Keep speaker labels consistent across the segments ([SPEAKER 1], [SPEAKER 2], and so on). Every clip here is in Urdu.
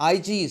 [SPEAKER 1] IGs,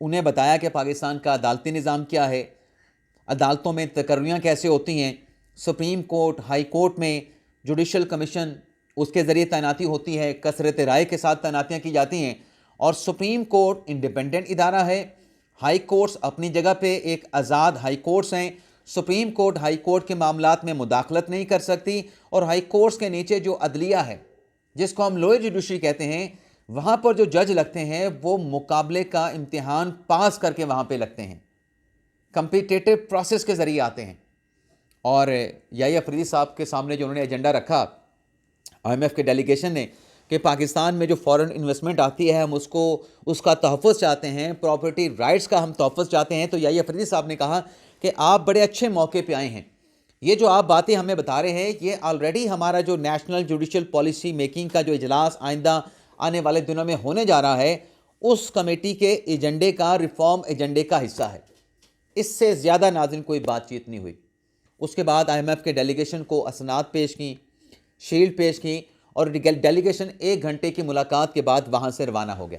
[SPEAKER 1] انہیں بتایا کہ پاکستان کا عدالتی نظام کیا ہے، عدالتوں میں تقرریاں کیسے ہوتی ہیں، سپریم کورٹ، ہائی کورٹ میں جوڈیشل کمیشن اس کے ذریعے تعیناتی ہوتی ہے، کثرت رائے کے ساتھ تعیناتیاں کی جاتی ہیں، اور سپریم کورٹ انڈیپینڈنٹ ادارہ ہے، ہائی کورٹس اپنی جگہ پہ ایک آزاد ہائی کورٹس ہیں، سپریم کورٹ ہائی کورٹ کے معاملات میں مداخلت نہیں کر سکتی، اور ہائی کورٹس کے نیچے جو عدلیہ ہے جس کو ہم لوئر جوڈیشری کہتے ہیں، وہاں پر جو جج لگتے ہیں وہ مقابلے کا امتحان پاس کر کے وہاں پہ لگتے ہیں، کمپیٹیٹو پروسیس کے ذریعے آتے ہیں۔ اور یحییٰ افریدی صاحب کے سامنے جو انہوں نے ایجنڈا رکھا IMF کے ڈیلیگیشن نے کہ پاکستان میں جو فورن انویسٹمنٹ آتی ہے ہم اس کا تحفظ چاہتے ہیں، پراپرٹی رائٹس کا ہم تحفظ چاہتے ہیں، تو یحییٰ افریدی صاحب نے کہا کہ آپ بڑے اچھے موقع پہ آئے ہیں، یہ جو آپ باتیں ہمیں بتا رہے ہیں یہ آلریڈی ہمارا جو نیشنل جوڈیشل پالیسی میکنگ کا جو اجلاس آئندہ آنے والے دنوں میں ہونے جا رہا ہے اس کمیٹی کے ایجنڈے کا، ریفارم ایجنڈے کا حصہ ہے۔ اس سے زیادہ ناظرین کوئی بات چیت نہیں ہوئی۔ اس کے بعد IMF کے ڈیلیگیشن کو اسناد پیش کی، شیلڈ پیش کی، اور ڈیلیگیشن 1 گھنٹے کی ملاقات کے بعد وہاں سے روانہ ہو گیا۔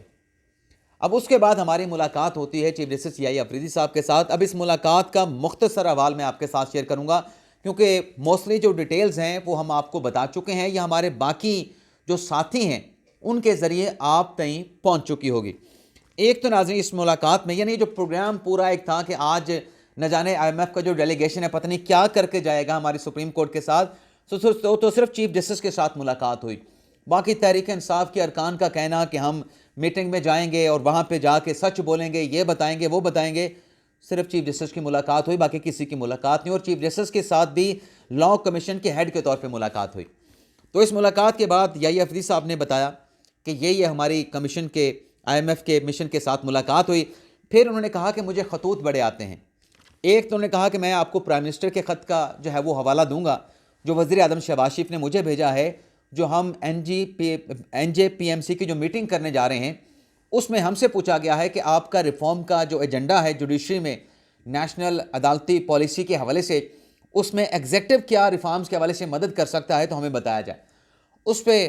[SPEAKER 1] اب اس کے بعد ہماری ملاقات ہوتی ہے چیف جسٹس یحییٰ افریدی صاحب کے ساتھ۔ اب اس ملاقات کا مختصر احوال میں آپ کے ساتھ شیئر کروں گا، کیونکہ موسٹلی جو ڈیٹیلز ہیں وہ ہم آپ کو بتا چکے ہیں، یا ہمارے باقی جو ساتھی ہیں ان کے ذریعے آپ تئیں پہنچ چکی ہوگی۔ ایک تو ناظرین اس ملاقات میں، یعنی جو پروگرام پورا ایک تھا کہ آج نہ جانے IMF کا جو ڈیلیگیشن ہے پتہ نہیں کیا کر کے جائے گا ہماری سپریم کورٹ کے ساتھ، تو صرف چیف جسٹس کے ساتھ ملاقات ہوئی۔ باقی تحریک انصاف کے ارکان کا کہنا کہ ہم میٹنگ میں جائیں گے اور وہاں پہ جا کے سچ بولیں گے، یہ بتائیں گے وہ بتائیں گے، صرف چیف جسٹس کی ملاقات ہوئی، باقی کسی کی ملاقات نہیں، اور چیف جسٹس کے ساتھ بھی لاء کمیشن کے ہیڈ کے طور پہ ملاقات ہوئی۔ تو اس ملاقات کے بعد یحییٰ افریدی صاحب نے بتایا کہ یہ ہماری کمیشن کے IMF کے مشن کے ساتھ ملاقات ہوئی۔ پھر انہوں نے کہا کہ مجھے خطوط بڑے آتے ہیں۔ ایک تو انہوں نے کہا کہ میں آپ کو پرائم منسٹر کے خط کا جو ہے وہ حوالہ دوں گا جو وزیر اعظم شہباز شریف نے مجھے بھیجا ہے، جو ہم NJPMC کی جو میٹنگ کرنے جا رہے ہیں اس میں ہم سے پوچھا گیا ہے کہ آپ کا ریفارم کا جو ایجنڈا ہے جوڈیشری میں نیشنل عدالتی پالیسی کے حوالے سے، اس میں ایگزیکٹو کیا ریفارمز کے حوالے سے مدد کر سکتا ہے تو ہمیں بتایا جائے۔ اس پہ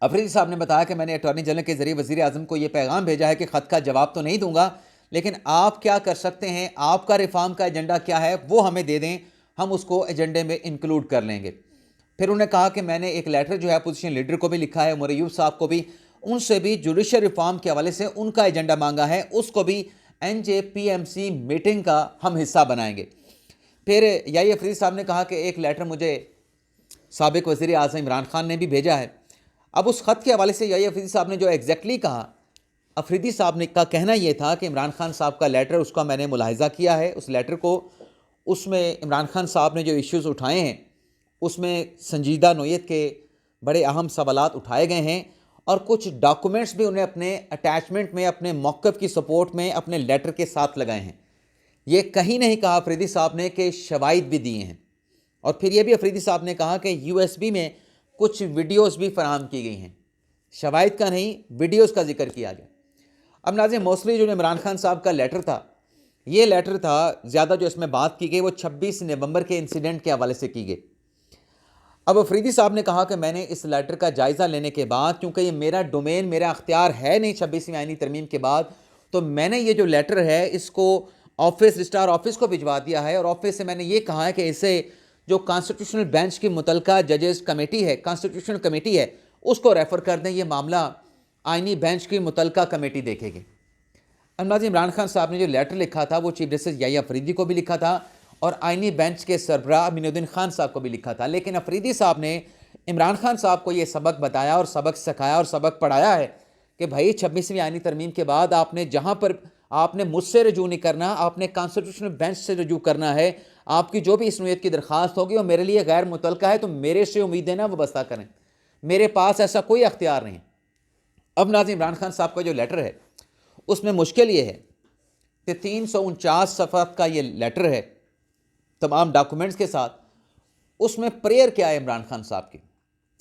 [SPEAKER 1] افریدی صاحب نے بتایا کہ میں نے اٹارنی جنرل کے ذریعے وزیر اعظم کو یہ پیغام بھیجا ہے کہ خط کا جواب تو نہیں دوں گا، لیکن آپ کیا کر سکتے ہیں، آپ کا ریفارم کا ایجنڈا کیا ہے وہ ہمیں دے دیں، ہم اس کو ایجنڈے میں انکلوڈ کر لیں گے۔ پھر انہوں نے کہا کہ میں نے ایک لیٹر جو ہے اپوزیشن لیڈر کو بھی لکھا ہے، عمر ایوب صاحب کو بھی، ان سے بھی جوڈیشل ریفارم کے حوالے سے ان کا ایجنڈا مانگا ہے، اس کو بھی NJPMC میٹنگ کا ہم حصہ بنائیں گے۔ پھر یحییٰ افریدی صاحب نے کہا کہ ایک لیٹر مجھے سابق وزیر اعظم عمران خان نے بھی بھیجا ہے۔ اب اس خط کے حوالے سے یحییٰ افریدی صاحب نے جو ایگزیکٹلی کہا، افریدی صاحب نے کا کہنا یہ تھا کہ عمران خان صاحب کا لیٹر، اس کا میں نے ملاحظہ کیا ہے اس لیٹر کو، اس میں عمران خان صاحب نے جو ایشوز اٹھائے ہیں اس میں سنجیدہ نوعیت کے بڑے اہم سوالات اٹھائے گئے ہیں، اور کچھ ڈاکومنٹس بھی انہیں اپنے اٹیچمنٹ میں، اپنے موقف کی سپورٹ میں اپنے لیٹر کے ساتھ لگائے ہیں۔ یہ کہیں نہیں کہا افریدی صاحب نے کہ شواہد بھی دیے ہیں، اور پھر یہ بھی افریدی صاحب نے کہا کہ USB میں کچھ ویڈیوز بھی فراہم کی گئی ہیں، شواہد کا نہیں ویڈیوز کا ذکر کیا گیا۔ اب ناظرین موسٹلی جو عمران خان صاحب کا لیٹر تھا، یہ لیٹر تھا زیادہ جو اس میں بات کی گئی وہ 26 نومبر کے انسیڈنٹ کے حوالے سے کی گئی۔ اب افریدی صاحب نے کہا کہ میں نے اس لیٹر کا جائزہ لینے کے بعد، کیونکہ یہ میرا ڈومین، میرا اختیار ہے نہیں 26ویں آئینی ترمیم کے بعد، تو میں نے یہ جو لیٹر ہے اس کو آفس رجسٹرار آفس کو بھجوا دیا ہے، اور آفس سے میں نے یہ کہا ہے کہ اسے جو کانسٹیٹیوشنل بینچ کی متعلقہ ججز کمیٹی ہے، کانسٹیٹیوشنل کمیٹی ہے، اس کو ریفر کر دیں، یہ معاملہ آئینی بینچ کی متعلقہ کمیٹی دیکھے گی۔ ناظرین عمران خان صاحب نے جو لیٹر لکھا تھا وہ چیف جسٹس یحییٰ افریدی کو بھی لکھا تھا، اور آئینی بینچ کے سربراہ امین الدین خان صاحب کو بھی لکھا تھا، لیکن افریدی صاحب نے عمران خان صاحب کو یہ سبق بتایا اور سبق سکھایا اور سبق پڑھایا ہے کہ بھائی 26ویں آئینی ترمیم کے بعد آپ نے جہاں پر آپ نے مجھ سے رجوع نہیں کرنا، آپ نے کانسٹیٹیوشنل بینچ سے رجوع کرنا ہے، آپ کی جو بھی اس نوعیت کی درخواست ہوگی وہ میرے لیے غیر متعلقہ ہے، تو میرے سے امید ہے نا وابستہ کریں، میرے پاس ایسا کوئی اختیار نہیں۔ اب ناظرین عمران خان صاحب کا جو لیٹر ہے اس میں مشکل یہ ہے کہ 349 صفحات کا یہ لیٹر ہے تمام ڈاکومنٹس کے ساتھ، اس میں پریئر کیا ہے عمران خان صاحب کی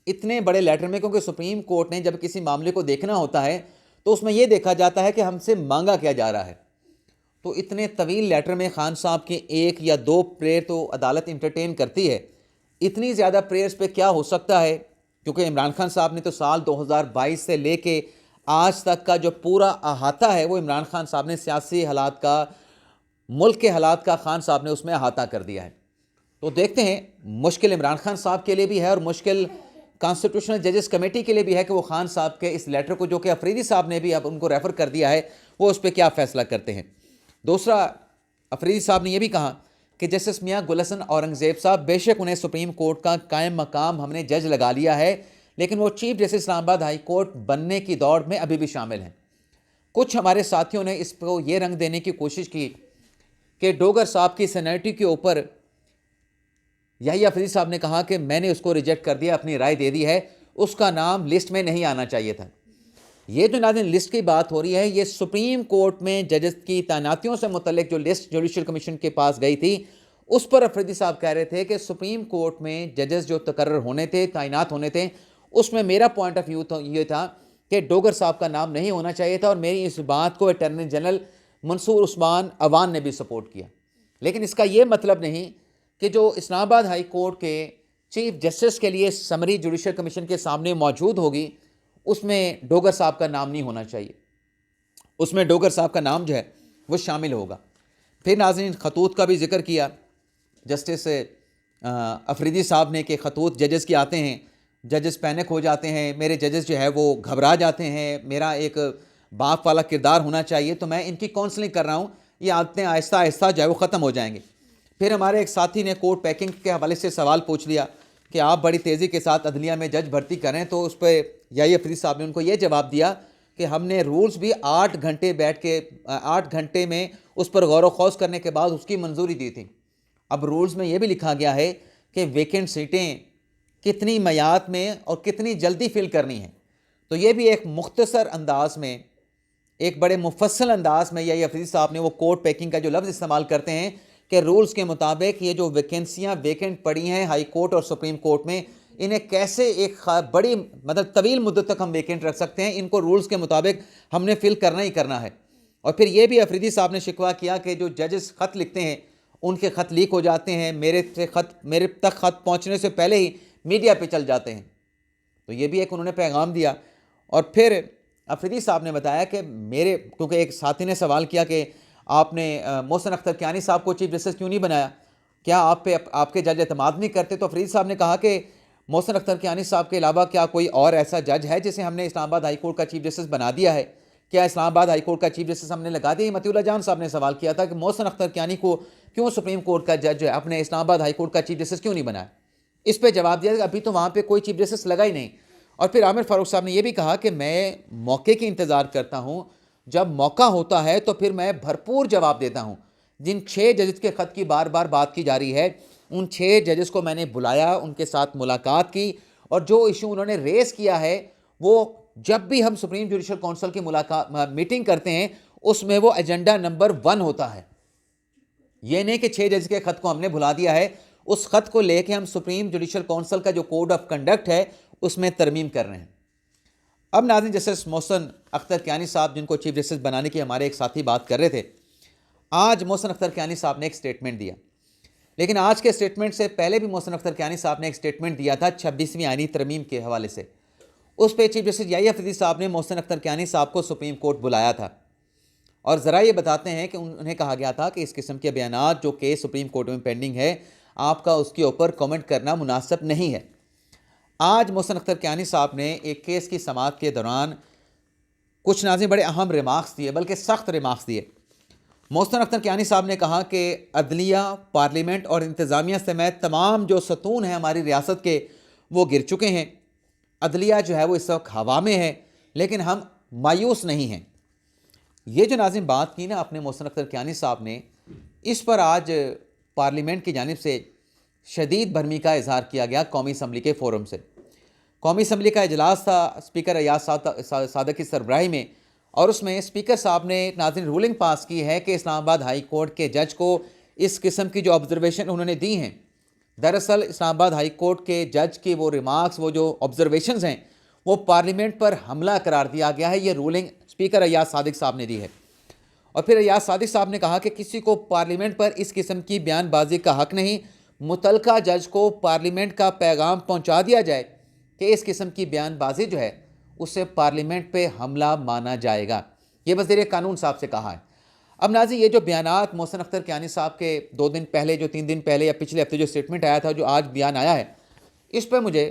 [SPEAKER 1] اتنے بڑے لیٹر میں، کیونکہ سپریم کورٹ نے جب کسی معاملے کو دیکھنا ہوتا ہے تو اس میں یہ دیکھا جاتا ہے کہ ہم سے مانگا کیا جا رہا ہے، تو اتنے طویل لیٹر میں خان صاحب کی 1 یا 2 پریئر تو عدالت انٹرٹین کرتی ہے، اتنی زیادہ پریئرز پہ کیا ہو سکتا ہے، کیونکہ عمران خان صاحب نے تو سال 2022 سے لے کے آج تک کا جو پورا احاطہ ہے وہ عمران خان صاحب نے سیاسی حالات کا، ملک کے حالات کا خان صاحب نے اس میں احاطہ کر دیا ہے۔ تو دیکھتے ہیں، مشکل عمران خان صاحب کے لیے بھی ہے اور مشکل کانسٹیٹیوشنل ججز کمیٹی کے لیے بھی ہے کہ وہ خان صاحب کے اس لیٹر کو، جو کہ افریدی صاحب نے بھی اب ان کو ریفر کر دیا ہے، وہ اس پہ کیا فیصلہ کرتے ہیں۔ دوسرا، افریدی صاحب نے یہ بھی کہا کہ جسٹس میاں گل حسن اورنگزیب صاحب، بے شک انہیں سپریم کورٹ کا قائم مقام ہم نے جج لگا لیا ہے، لیکن وہ چیف جسٹس اسلام آباد ہائی کورٹ بننے کی دوڑ میں ابھی بھی شامل ہیں۔ کچھ ہمارے ساتھیوں نے اس کو یہ رنگ دینے کی کوشش کی کہ ڈوگر صاحب کی سینیٹری کے اوپر یحییٰ افریدی صاحب نے کہا کہ میں نے اس کو ریجیکٹ کر دیا، اپنی رائے دے دی ہے، اس کا نام لسٹ میں نہیں آنا چاہیے تھا۔ یہ جو ناظرین لسٹ کی بات ہو رہی ہے، یہ سپریم کورٹ میں ججز کی تعیناتیوں سے متعلق جو لسٹ جوڈیشل کمیشن کے پاس گئی تھی، اس پر افریدی صاحب کہہ رہے تھے کہ سپریم کورٹ میں ججز جو تقرر ہونے تھے، تعینات ہونے تھے، اس میں میرا پوائنٹ آف ویو یہ تھا کہ ڈوگر صاحب کا نام نہیں ہونا چاہیے تھا، اور میری اس بات کو اٹارنی جنرل منصور عثمان عوان نے بھی سپورٹ کیا۔ لیکن اس کا یہ مطلب نہیں کہ جو اسلام آباد ہائی کورٹ کے چیف جسٹس کے لیے سمری جوڈیشل کمیشن کے سامنے موجود ہوگی، اس میں ڈوگر صاحب کا نام نہیں ہونا چاہیے، اس میں ڈوگر صاحب کا نام جو ہے وہ شامل ہوگا۔ پھر ناظرین خطوط کا بھی ذکر کیا جسٹس افریدی صاحب نے کہ خطوط ججز کے آتے ہیں، ججز پینک ہو جاتے ہیں، میرے ججز جو ہے وہ گھبرا جاتے ہیں، میرا ایک باپ والا کردار ہونا چاہیے، تو میں ان کی کونسلنگ کر رہا ہوں، یہ عادتیں آہستہ آہستہ جو ہے وہ ختم ہو جائیں گے۔ پھر ہمارے ایک ساتھی نے کورٹ پیکنگ کے حوالے سے سوال پوچھ لیا کہ آپ بڑی تیزی کے ساتھ عدلیہ میں جج بھرتی کریں، تو اس پہ یحییٰ افریدی صاحب نے ان کو یہ جواب دیا کہ ہم نے رولز بھی 8 گھنٹے بیٹھ کے 8 گھنٹے میں اس پر غور و خوض کرنے کے بعد اس کی منظوری دی تھی۔ اب رولز میں یہ بھی لکھا گیا ہے کہ ویکنٹ سیٹیں کتنی میعاد میں اور کتنی جلدی فل کرنی ہیں، تو یہ بھی ایک مختصر انداز میں، ایک بڑے مفصل انداز میں یحییٰ افریدی صاحب نے وہ کورٹ پیکنگ کا جو لفظ استعمال کرتے ہیں کہ رولز کے مطابق یہ جو ویکنسیاں ویکنٹ پڑی ہیں ہائی کورٹ اور سپریم کورٹ میں، انہیں کیسے ایک بڑی طویل مدت تک ہم ویکنٹ رکھ سکتے ہیں، ان کو رولز کے مطابق ہم نے فل کرنا ہی کرنا ہے۔ اور پھر یہ بھی افریدی صاحب نے شکوہ کیا کہ جو ججز خط لکھتے ہیں ان کے خط لیک ہو جاتے ہیں، میرے تک خط پہنچنے سے پہلے ہی میڈیا پہ چل جاتے ہیں، تو یہ بھی ایک انہوں نے پیغام دیا۔ اور پھر افریدی صاحب نے بتایا کہ کیونکہ ایک ساتھی نے سوال کیا کہ آپ نے محسن اختر کیانی صاحب کو چیف جسٹس کیوں نہیں بنایا، کیا آپ کے جج اعتماد نہیں کرتے؟ تو افریدی صاحب نے کہا کہ محسن اختر کیانی صاحب کے علاوہ کیا کوئی اور ایسا جج ہے جسے ہم نے اسلام آباد ہائی کورٹ کا چیف جسٹس بنا دیا ہے؟ کیا اسلام آباد ہائی کورٹ کا چیف جسٹس ہم نے لگا دیا؟ مطیع اللہ جان صاحب نے سوال کیا تھا کہ محسن اختر کیانی کو کیوں سپریم کورٹ کا جج جو ہے اپنے اسلام آباد ہائی کورٹ کا چیف جسٹس کیوں نہیں بنایا؟ اس پہ جواب دیا کہ ابھی تو وہاں پہ کوئی چیف جسٹس لگا ہی نہیں۔ اور پھر عامر فاروق صاحب نے یہ بھی کہا کہ میں موقع کی انتظار کرتا ہوں، جب موقع ہوتا ہے تو پھر میں بھرپور جواب دیتا ہوں۔ جن 6 ججز کے خط کی بار بار بات کی جا رہی ہے، ان 6 ججز کو میں نے بلایا، ان کے ساتھ ملاقات کی، اور جو ایشو انہوں نے ریز کیا ہے وہ جب بھی ہم سپریم جوڈیشل کونسل کی میٹنگ کرتے ہیں اس میں وہ ایجنڈا نمبر 1 ہوتا ہے۔ یہ نہیں کہ 6 ججز کے خط کو ہم نے بھلا دیا ہے، اس خط کو لے کے ہم سپریم جوڈیشل کونسل کا جو کوڈ آف کنڈکٹ ہے اس میں ترمیم کر رہے ہیں۔ اب ناظرین، جسٹس محسن اختر کیانی صاحب جن کو چیف جسٹس بنانے کی ہمارے ایک ساتھی بات کر رہے تھے، آج محسن اختر کیانی صاحب نے ایک سٹیٹمنٹ دیا، لیکن آج کے سٹیٹمنٹ سے پہلے بھی محسن اختر کیانی صاحب نے ایک سٹیٹمنٹ دیا تھا 26ویں آئینی ترمیم کے حوالے سے۔ اس پہ چیف جسٹس یحییٰ افریدی صاحب نے محسن اختر کیانی صاحب کو سپریم کورٹ بلایا تھا، اور ذرا یہ بتاتے ہیں کہ انہیں کہا گیا تھا کہ اس قسم کے بیانات جو کیس سپریم کورٹ میں پینڈنگ ہے، آپ کا اس کے اوپر کامنٹ کرنا مناسب نہیں ہے۔ آج محسن اختر کیانی صاحب نے ایک کیس کی سماعت کے دوران کچھ ناظرین بڑے اہم ریمارکس دیے، بلکہ سخت ریمارکس دیے۔ محسن اختر کیانی صاحب نے کہا کہ عدلیہ، پارلیمنٹ اور انتظامیہ سمیت تمام جو ستون ہیں ہماری ریاست کے وہ گر چکے ہیں، عدلیہ جو ہے وہ اس وقت ہوا میں ہے، لیکن ہم مایوس نہیں ہیں۔ یہ جو ناظرین بات کی نا اپنے محسن اختر کیانی صاحب نے، اس پر آج پارلیمنٹ کی جانب سے شدید برہمی کا اظہار کیا گیا قومی اسمبلی کے فورم سے۔ قومی اسمبلی کا اجلاس تھا اسپیکر ایاز صادق کی سربراہی میں، اور اس میں اسپیکر صاحب نے ناظرین رولنگ پاس کی ہے کہ اسلام آباد ہائی کورٹ کے جج کو اس قسم کی جو آبزرویشن انہوں نے دی ہیں، دراصل اسلام آباد ہائی کورٹ کے جج کی وہ ریمارکس، وہ جو آبزرویشنز ہیں، وہ پارلیمنٹ پر حملہ قرار دیا گیا ہے۔ یہ رولنگ اسپیکر ایاز صادق صاحب نے دی ہے۔ اور پھر ایاز صادق صاحب نے کہا کہ کسی کو پارلیمنٹ پر اس قسم کی بیان بازی کا حق نہیں، متعلقہ جج کو پارلیمنٹ کا پیغام پہنچا دیا جائے کہ اس قسم کی بیان بازی جو ہے اسے پارلیمنٹ پہ حملہ مانا جائے گا. یہ وزیر قانون صاحب سے کہا ہے. اب ناظرین یہ جو بیانات محسن اختر کیانی صاحب کے 2 دن پہلے جو 3 دن پہلے یا پچھلے ہفتے جو اسٹیٹمنٹ آیا تھا جو آج بیان آیا ہے, اس پہ مجھے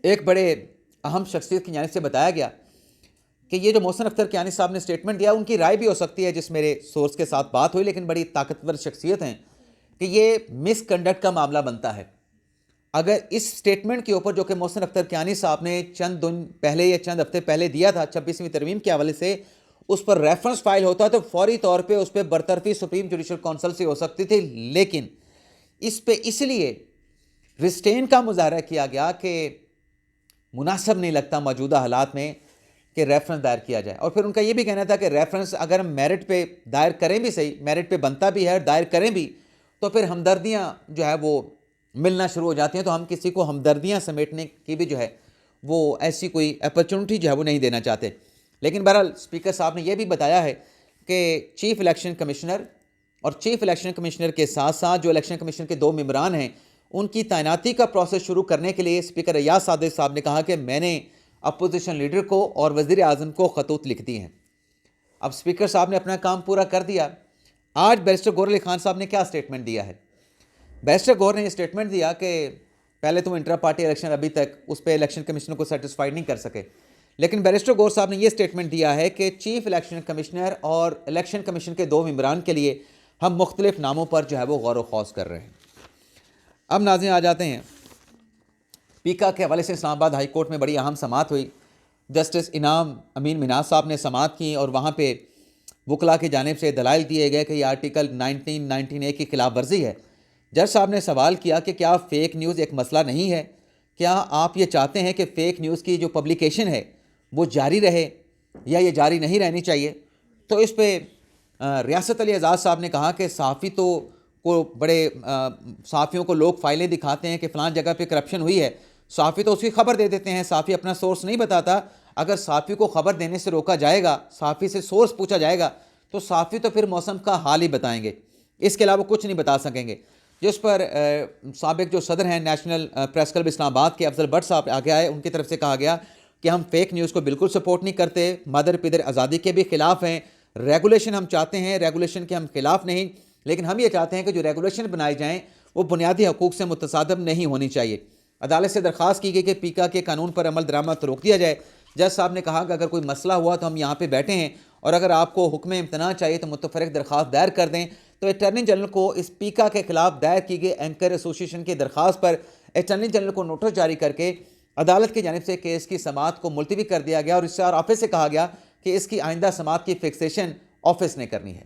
[SPEAKER 1] ایک بڑے اہم شخصیت کی جانب سے بتایا گیا کہ یہ جو محسن اختر کیانی صاحب نے اسٹیٹمنٹ دیا ان کی رائے بھی ہو سکتی ہے, جس میرے سورس کے ساتھ بات ہوئی, لیکن بڑی طاقتور شخصیت ہیں کہ یہ مس کنڈکٹ کا معاملہ بنتا ہے. اگر اس اسٹیٹمنٹ کے اوپر جو کہ محسن اختر کیانی صاحب نے چند دن پہلے یا چند ہفتے پہلے دیا تھا 26ویں ترمیم کے حوالے سے, اس پر ریفرنس فائل ہوتا تو فوری طور پہ اس پہ برطرفی سپریم جوڈیشل کونسل سے ہو سکتی تھی, لیکن اس پہ اس لیے ریسٹین کا مظاہرہ کیا گیا کہ مناسب نہیں لگتا موجودہ حالات میں کہ ریفرنس دائر کیا جائے. اور پھر ان کا یہ بھی کہنا تھا کہ ریفرنس اگر ہم میرٹ پہ دائر کریں بھی صحیح, میرٹ پہ بنتا بھی ہے دائر کریں بھی, تو پھر ہمدردیاں جو ہے وہ ملنا شروع ہو جاتی ہیں, تو ہم کسی کو ہمدردیاں سمیٹنے کی بھی جو ہے وہ ایسی کوئی اپرچونٹی جو ہے وہ نہیں دینا چاہتے. لیکن بہرحال اسپیکر صاحب نے یہ بھی بتایا ہے کہ چیف الیکشن کمشنر اور چیف الیکشن کمشنر کے ساتھ ساتھ جو الیکشن کمیشن کے 2 ممبران ہیں ان کی تعیناتی کا پروسیس شروع کرنے کے لیے اسپیکر ایاز صادق صاحب نے کہا کہ میں نے اپوزیشن لیڈر کو اور وزیر اعظم کو خطوط لکھ دی ہیں. اب اسپیکر صاحب نے اپنا کام پورا کر دیا. آج بیرسٹر گور علی خان صاحب نے کیا اسٹیٹمنٹ دیا ہے؟ بیرسٹر گور نے یہ اسٹیٹمنٹ دیا کہ پہلے تو انٹرا پارٹی الیکشن ابھی تک اس پہ الیکشن کمیشن کو سیٹسفائیڈ نہیں کر سکے, لیکن بیرسٹر گور صاحب نے یہ اسٹیٹمنٹ دیا ہے کہ چیف الیکشن کمشنر اور الیکشن کمیشن کے 2 ممبران کے لیے ہم مختلف ناموں پر جو ہے وہ غور و خوض کر رہے ہیں. اب ناظرین آ جاتے ہیں پیکا کے حوالے سے. اسلام آباد ہائی کورٹ میں بڑی اہم سماعت ہوئی. جسٹس انعام امین مناز صاحب نے سماعت کی اور وہاں پہ وکلاء کی جانب سے دلائل دیے گئے کہ یہ آرٹیکل 1919A کی خلاف ورزی ہے. جج صاحب نے سوال کیا کہ کیا فیک نیوز ایک مسئلہ نہیں ہے؟ کیا آپ یہ چاہتے ہیں کہ فیک نیوز کی جو پبلیکیشن ہے وہ جاری رہے یا یہ جاری نہیں رہنی چاہیے؟ تو اس پہ ریاست علی اعزاز صاحب نے کہا کہ صحافی تو کو بڑے صحافیوں کو لوگ فائلیں دکھاتے ہیں کہ فلاں جگہ پہ کرپشن ہوئی ہے, صحافی تو اس کی خبر دے دیتے ہیں, صحافی اپنا سورس نہیں بتاتا. اگر صحافی کو خبر دینے سے روکا جائے گا, صحافی سے سورس پوچھا جائے گا, تو صحافی تو پھر موسم کا حال ہی بتائیں گے, اس کے علاوہ کچھ نہیں بتا سکیں گے. جس پر سابق جو صدر ہیں نیشنل پریس کلب اسلام آباد کے افضل بٹ صاحب آگے آئے, ان کی طرف سے کہا گیا کہ ہم فیک نیوز کو بالکل سپورٹ نہیں کرتے, مادر پدر آزادی کے بھی خلاف ہیں. ریگولیشن ہم چاہتے ہیں, ریگولیشن کے ہم خلاف نہیں, لیکن ہم یہ چاہتے ہیں کہ جو ریگولیشن بنائی جائیں وہ بنیادی حقوق سے متصادم نہیں ہونی چاہیے. عدالت سے درخواست کی گئی کہ پیکا کے قانون پر عمل درآمد روک دیا جائے. جج صاحب نے کہا کہ اگر کوئی مسئلہ ہوا تو ہم یہاں پہ بیٹھے ہیں, اور اگر آپ کو حکم امتناع چاہیے تو متفرق درخواست دائر کر دیں. تو اٹارنی جنرل کو اس پیکا کے خلاف دائر کی گئی اینکر ایسوسی ایشن کی درخواست پر اٹارنی جنرل کو نوٹس جاری کر کے عدالت کی جانب سے کیس کی سماعت کو ملتوی کر دیا گیا, اور اس سے آفس سے کہا گیا کہ اس کی آئندہ سماعت کی فکسیشن آفس نے کرنی ہے.